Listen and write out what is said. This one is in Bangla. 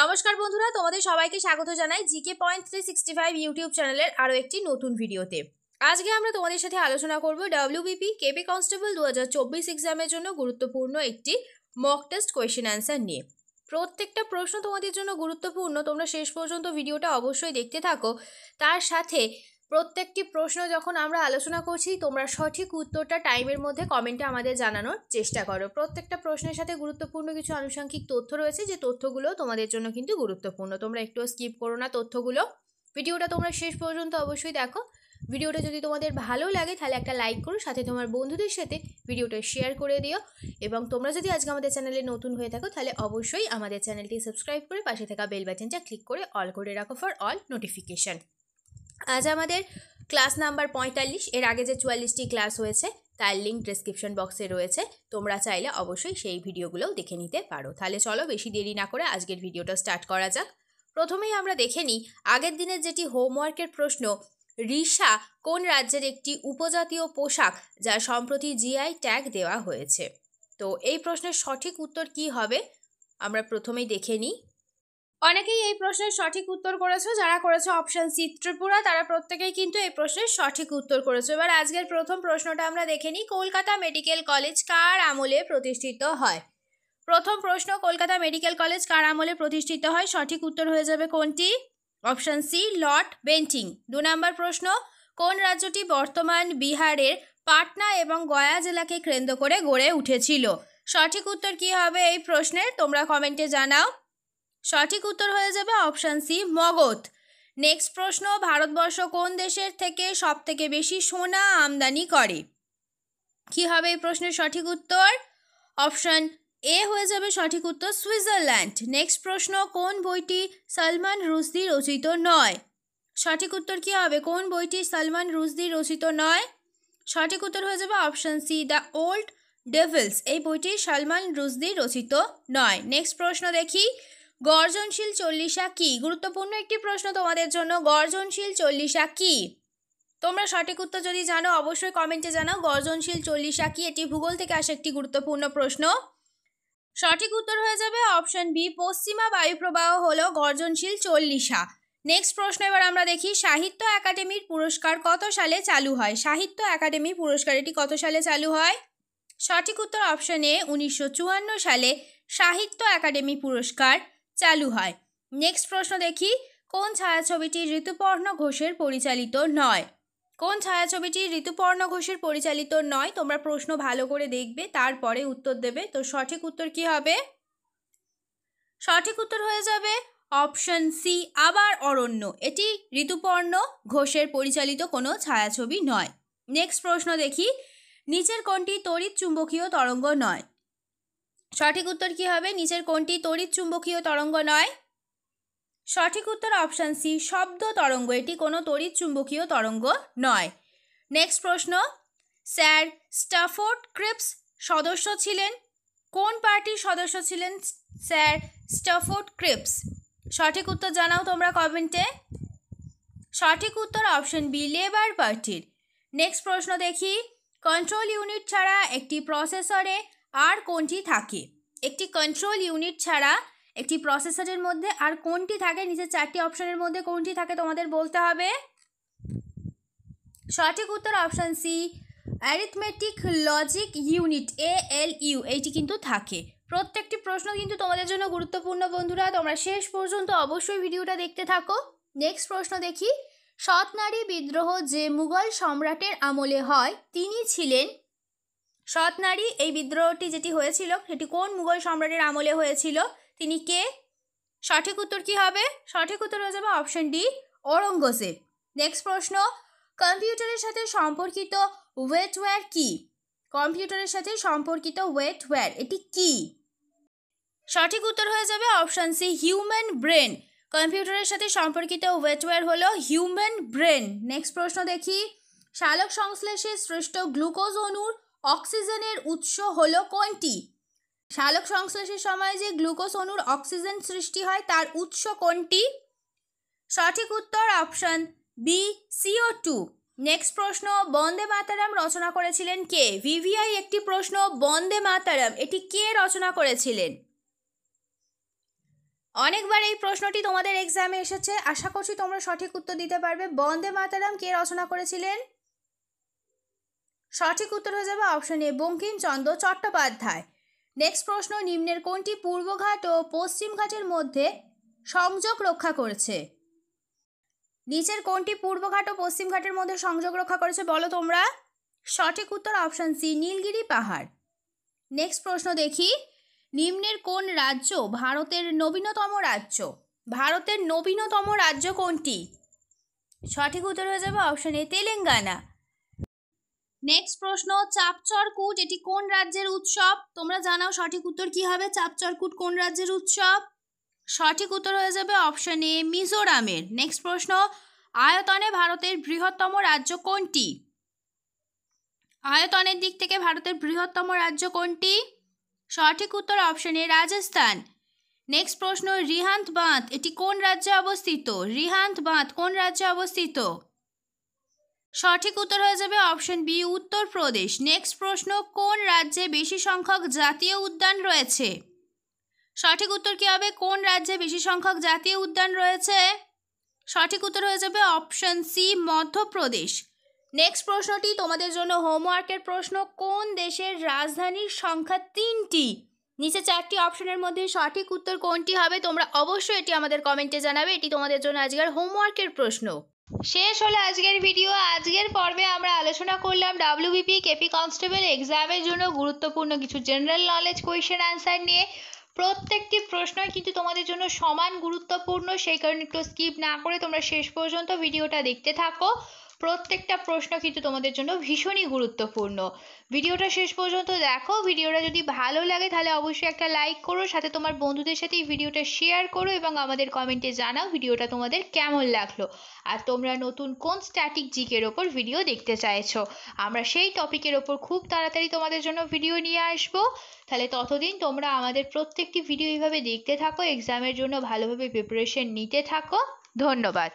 নমস্কার বন্ধুরা, তোমাদের সবাইকে স্বাগত জানাই জিকে পয়েন্ট 365 ইউটিউব চ্যানেলের আরও একটি নতুন ভিডিওতে। আজকে আমরা তোমাদের সাথে আলোচনা করব ডব্লিউবিপি কেপি কনস্টেবল 2024 এক্সামের জন্য গুরুত্বপূর্ণ একটি মক টেস্ট কোয়েশ্চেন অ্যান্সার নিয়ে। প্রত্যেকটা প্রশ্ন তোমাদের জন্য গুরুত্বপূর্ণ, তোমরা শেষ পর্যন্ত ভিডিওটা অবশ্যই দেখতে থাকো। তার সাথে প্রত্যেকটি প্রশ্ন যখন আমরা আলোচনা করছি তোমরা সঠিক উত্তরটা টাইমের মধ্যে কমেন্টে আমাদের জানানোর চেষ্টা করো। প্রত্যেকটা প্রশ্নের সাথে গুরুত্বপূর্ণ কিছু আনুষঙ্গিক তথ্য রয়েছে, যে তথ্যগুলো তোমাদের জন্য কিন্তু গুরুত্বপূর্ণ। তোমরা একটু স্কিপ করো না তথ্যগুলো। ভিডিওটা তোমরা শেষ পর্যন্ত অবশ্যই দেখো। ভিডিওটা যদি তোমাদের ভালো লাগে তাহলে একটা লাইক করো, সাথে তোমার বন্ধুদের সাথে ভিডিওটা শেয়ার করে দিও। এবং তোমরা যদি আজকে আমাদের চ্যানেলে নতুন হয়ে থাকো তাহলে অবশ্যই আমাদের চ্যানেলটি সাবস্ক্রাইব করে পাশে থাকা বেল বাটনটা ক্লিক করে অল করে রাখো ফর অল নোটিফিকেশান। আজ আমাদের ক্লাস নাম্বার 45। এর আগে যে 44টি ক্লাস হয়েছে তার লিঙ্ক ডেসক্রিপশন বক্সে রয়েছে, তোমরা চাইলে অবশ্যই সেই ভিডিওগুলোও দেখে নিতে পারো। তাহলে চলো বেশি দেরি না করে আজকের ভিডিওটা স্টার্ট করা যাক। প্রথমেই আমরা দেখে নিই আগের দিনের যেটি হোমওয়ার্কের প্রশ্ন, রিসা কোন রাজ্যের একটি উপজাতীয় পোশাক যা সম্প্রতি জিআই ট্যাগ দেওয়া হয়েছে। তো এই প্রশ্নের সঠিক উত্তর কি হবে আমরা প্রথমেই দেখে নিই। অনেকেই এই প্রশ্নের সঠিক উত্তর করেছো, যারা করেছো অপশন সি ত্রিপুরা, তারা প্রত্যেকেই কিন্তু এই প্রশ্নের সঠিক উত্তর করেছো। এবার আজকের প্রথম প্রশ্নটা আমরা দেখে নিই, কলকাতা মেডিকেল কলেজ কার আমলে প্রতিষ্ঠিত হয়। প্রথম প্রশ্ন, কলকাতা মেডিকেল কলেজ কার আমলে প্রতিষ্ঠিত হয়, সঠিক উত্তর হয়ে যাবে কোনটি? Option C Lord Bentinck. 2 নম্বর প্রশ্ন, কোন রাজ্যটি বর্তমান বিহারের পাটনা এবং গয়া জেলাকে কেন্দ্র করে গড়ে উঠেছিল। সঠিক উত্তর কি হবে এই প্রশ্নের, তোমরা কমেন্টে জানাও। সঠিক উত্তর হয়ে যাবে অপশান সি মগধ। নেক্সট প্রশ্ন, ভারতবর্ষ কোন দেশের থেকে সব থেকে বেশি সোনা আমদানি করে। কি হবে এই প্রশ্নের সঠিক উত্তর? অপশান এ হয়ে যাবে সঠিক উত্তর সুইজারল্যান্ড। নেক্সট প্রশ্ন, কোন বইটি সালমান রুশদি রচিত নয়। সঠিক উত্তর কি হবে, কোন বইটি সালমান রুশদি রচিত নয়। সঠিক উত্তর হয়ে যাবে option C the old Devil's. এই বইটি সালমান রুশদি রচিত নয়। নেক্সট প্রশ্ন দেখি, গর্জনশীল চল্লিশা কি। গুরুত্বপূর্ণ একটি প্রশ্ন তোমাদের জন্য, গর্জনশীল চল্লিশা কি। তোমরা সঠিক উত্তর যদি জানো অবশ্যই কমেন্টে জানাও গর্জনশীল চল্লিশা কি। এটি ভূগোল থেকে আসা একটি গুরুত্বপূর্ণ প্রশ্ন। সঠিক উত্তর হয়ে যাবে অপশন বি পশ্চিমা বায়ুপ্রবাহ হলো গর্জনশীল চল্লিশা। নেক্সট প্রশ্ন এবার আমরা দেখি, সাহিত্য একাডেমির পুরস্কার কত সালে চালু হয়। সাহিত্য একাডেমি পুরস্কার এটি কত সালে চালু হয়। সঠিক উত্তর অপশন এ 1954 সালে সাহিত্য একাডেমি পুরস্কার চালু হয়। নেক্সট প্রশ্ন দেখি, কোন ছায়াছবিটি ঋতুপর্ণ ঘোষের পরিচালিত নয়। কোন ছায়াছবিটি ঋতুপর্ণ ঘোষের পরিচালিত নয়। তোমরা প্রশ্ন ভালো করে দেখবে তারপরে উত্তর দেবে। তো সঠিক উত্তর কি হবে? সঠিক উত্তর হয়ে যাবে অপশন সি আবার অরণ্য। এটি ঋতুপর্ণ ঘোষের পরিচালিত কোনো ছায়াছবি নয়। নেক্সট প্রশ্ন দেখি, নিচের কোনটি তড়িৎ চুম্বকীয় তরঙ্গ নয়। সঠিক উত্তর কি হবে, নিচের কোনটি তড়িৎ চুম্বকীয় তরঙ্গ নয়। সঠিক উত্তর অপশান সি শব্দ তরঙ্গ। এটি কোনো তড়িৎ চুম্বকীয় তরঙ্গ নয়। নেক্সট প্রশ্ন, স্যার স্টাফোর্ড ক্রিপস সদস্য ছিলেন কোন পার্টির সদস্য ছিলেন স্যার স্টাফোর্ড ক্রিপস। সঠিক উত্তর জানাও তোমরা কমেন্টে। সঠিক উত্তর অপশন বি লেবার পার্টির। নেক্সট প্রশ্ন দেখি, কন্ট্রোল ইউনিট ছাড়া একটি প্রসেসরে আর কোনটি থাকে। একটি কন্ট্রোল ইউনিট ছাড়া একটি প্রসেসরের মধ্যে আর কোনটি থাকে, নিচে 4টি অপশনের মধ্যে কোনটি থাকে তোমাদের বলতে হবে। সঠিক উত্তর option C arithmetic logic unit ALU এইটি কিন্তু থাকে। প্রত্যেকটি প্রশ্ন কিন্তু তোমাদের জন্য গুরুত্বপূর্ণ বন্ধুরা, তোমরা শেষ পর্যন্ত অবশ্যই ভিডিওটা দেখতে থাকো। নেক্সট প্রশ্ন দেখি, সৎনারী বিদ্রোহ যে মুঘল সম্রাটের আমলে হয় তিনি ছিলেন। সৎনারী এই বিদ্রোহটি যেটি হয়েছিল সেটি কোন মুঘল সম্রাটের আমলে হয়েছিল, তিনি কে। সঠিক উত্তর কি হবে? সঠিক উত্তর হয়ে যাবে অপশন ডি ঔরঙ্গজেব। নেক্সট প্রশ্ন, কম্পিউটারের সাথে সম্পর্কিত ওয়েটওয়্যার কি। কম্পিউটারের সাথে সম্পর্কিত ওয়েটওয়্যার এটি কি। সঠিক উত্তর হয়ে যাবে অপশন সি হিউম্যান ব্রেন। কম্পিউটারের সাথে সম্পর্কিত ওয়েটওয়্যার হলো হিউম্যান ব্রেন। নেক্সট প্রশ্ন দেখি, সালোক সংশ্লেষে সৃষ্ট গ্লুকোজ অণুর অক্সিজেনের উৎস হলো কোনটি। সালোক সংশ্লেষের সময় যে গ্লুকোজ অণুর অক্সিজেন সৃষ্টি হয় তার উৎস কোনটি। সঠিক উত্তর অপশন বি CO2। নেক্সট প্রশ্ন, বন্দে মাতারাম রচনা করেছিলেন কে। VVI একটি প্রশ্ন, বন্দে মাতারাম এটি কে রচনা করেছিলেন। অনেকবার এই প্রশ্নটি তোমাদের এক্সামে এসেছে, আশা করছি তোমরা সঠিক উত্তর দিতে পারবে। বন্দে মাতারাম কে রচনা করেছিলেন? সঠিক উত্তর হয়ে যাবে option A Bankimchandra Chattopadhyay. Next প্রশ্ন, নিম্নের কোনটি পূর্বঘাট ও পশ্চিম ঘাটের মধ্যে সংযোগ রক্ষা করেছে? নিচের কোনটি পূর্বঘাট ও পশ্চিম ঘাটের মধ্যে সংযোগ রক্ষা করেছে বলো তোমরা? সঠিক উত্তর অপশন সি নীলগিরি পাহাড়। নেক্সট প্রশ্ন দেখি, নিম্নের কোন রাজ্য ভারতের নবীনতম রাজ্য? ভারতের নবীনতম রাজ্য কোনটি? সঠিক উত্তর হয়ে যাবে অপশন এ তেলেঙ্গানা। নেক্সট প্রশ্ন, চাপচরকুট এটি কোন রাজ্যের উৎসব? তোমরা জানাও সঠিক উত্তর কি হবে। চাপচরকুট কোন রাজ্যের উৎসব? সঠিক উত্তর হয়ে যাবে অপশন এ মিজোরামের। নেক্সট প্রশ্ন, আয়তনে ভারতের বৃহত্তম রাজ্য কোনটি? আয়তনের দিক থেকে ভারতের বৃহত্তম রাজ্য কোনটি? সঠিক উত্তর অপশন এ রাজস্থান। নেক্সট প্রশ্ন, রিহান্দ বাঁধ এটি কোন রাজ্যে অবস্থিত? রিহান্দ বাঁধ কোন রাজ্যে অবস্থিত? সঠিক উত্তর হয়ে যাবে অপশন বি উত্তরপ্রদেশ। নেক্সট প্রশ্ন, কোন রাজ্যে বেশি সংখ্যক জাতীয় উদ্যান রয়েছে? সঠিক উত্তর কি হবে? কোন রাজ্যে বেশি সংখ্যক জাতীয় উদ্যান রয়েছে? সঠিক উত্তর হয়ে যাবে অপশন সি মধ্যপ্রদেশ। নেক্সট প্রশ্নটি তোমাদের জন্য হোমওয়ার্কের প্রশ্ন, কোন দেশের রাজধানীর সংখ্যা 3টি? নিচে 4টি অপশনের মধ্যে সঠিক উত্তর কোনটি হবে? তোমরা অবশ্যই এটি আমাদের কমেন্টে জানাবে। এটি তোমাদের জন্য আজকের হোমওয়ার্কের প্রশ্ন। শেষ হলো আজকের ভিডিও। আজকের পর্বে আমরা আলোচনা করলাম ডাব্লিউবিপি কেপি কনস্টেবল এক্সামের জন্য গুরুত্বপূর্ণ কিছু জেনারেল নলেজ কোয়েশ্চেন অ্যান্সার নিয়ে। প্রত্যেকটি প্রশ্নই কিন্তু তোমাদের জন্য সমান গুরুত্বপূর্ণ, সেই কারণে একটু স্কিপ না করে তোমরা শেষ পর্যন্ত ভিডিওটা দেখতে থাকো। প্রত্যেকটা প্রশ্ন কিন্তু তোমাদের জন্য ভীষণই গুরুত্বপূর্ণ। ভিডিওটা শেষ পর্যন্ত দেখো। ভিডিওটা যদি ভালো লাগে তাহলে অবশ্যই একটা লাইক করো, সাথে তোমার বন্ধুদের সাথে এই ভিডিওটা শেয়ার করো এবং আমাদের কমেন্টে জানাও ভিডিওটা তোমাদের কেমন লাগলো, আর তোমরা নতুন কোন স্ট্যাটিক জিকের ওপর ভিডিও দেখতে চাইছো। আমরা সেই টপিকের ওপর খুব তাড়াতাড়ি তোমাদের জন্য ভিডিও নিয়ে আসবো। তাহলে ততদিন তোমরা আমাদের প্রত্যেকটি ভিডিও এইভাবে দেখতে থাকো, এক্সামের জন্য ভালোভাবে প্রিপারেশন নিতে থাকো। ধন্যবাদ।